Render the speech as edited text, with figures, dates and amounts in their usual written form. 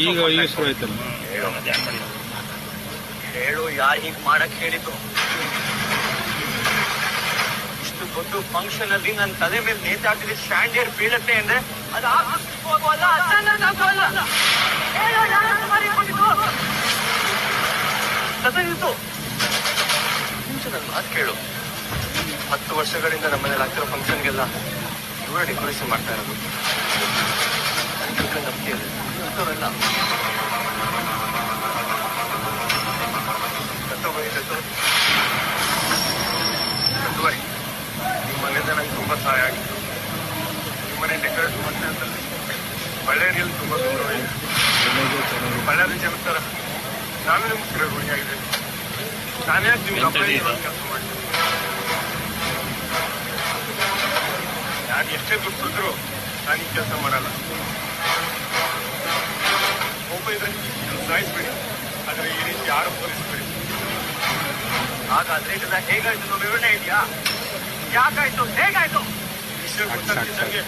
ಈಗ ಶುರು ಆಯ್ತಲ್ಲ. ಹೇಳು, ಯಾರು ಹೀಗ್ ಮಾಡಕ್ ಹೇಳಿದ್ದು? ಇಷ್ಟು ದೊಡ್ಡ ಫಂಕ್ಷನ್ ಅಲ್ಲಿ ನನ್ನ ತಲೆ ಮೇಲೆ ನೇತಾಡ್ತಿದ್ದ ಸ್ಟ್ಯಾಂಡರ್ಡ್ ಬೀಳತ್ತೆ ಅಂದ್ರೆ ಅದು ಆಗೋಲ್ಲ, ಮಾತು ಕೇಳು. 10 ವರ್ಷಗಳಿಂದ ನಮ್ಮನೇಲಿ ಆಗ್ತಿರೋ ಫಂಕ್ಷನ್ಗೆಲ್ಲ ಇವರೇ ಡೆಕೋರೇಷನ್ ಮಾಡ್ತಾ ಇರೋದು. ನಂಬಿಕೆ ಇದೆ ಇಂಥವೆಲ್ಲ ನಿಮ್ಮ ಮನೆಯಿಂದ ನಂಗೆ ತುಂಬ ಸಹಾಯ ಆಗಿತ್ತು. ನಿಮ್ಮ ಮನೆ ಡೆಕೋರೇಟ್ ಮಾಡ್ತಾ ಇದ್ದಲ್ಲಿ ಬಳ್ಳಾರಿಯಲ್ಲಿ ತುಂಬ ಸುಂದರವಾಗಿದೆ. ಬಳ್ಳಾರಿ ಜನತರ ನಾವೇ ನಿಮ್ಗೆ ಸಿರೋ ಋಣಿಯಾಗಿದೆ. ನಾನೇ ನಿಮ್ಗೆ ಕೆಲಸ ಮಾಡ್ತೀನಿ. ನಾನು ಎಷ್ಟೇ ದುಡ್ಡು ಕೊಟ್ಟರು ನಾನು ಈ ಕೆಲಸ ಮಾಡಲ್ಲ. ಕೋಪ ಇದ್ರೆ ಸಾಯಿಸ್ಬೇಡಿ, ಆದರೆ ಈ ರೀತಿ ಯಾರು ತೋರಿಸ್ಬೇಡಿ. ಹಾಗಾದ್ರೆ ಇದನ್ನ ಹೇಗಾಯ್ತು ಅನ್ನೋ ವಿವರಣೆ ಇದೆಯಾ? ಯಾಕಾಯ್ತು, ಹೇಗಾಯ್ತು? ವಿಷಯ ಗೊತ್ತಾಗ್ತಿದ್ದಂಗೆ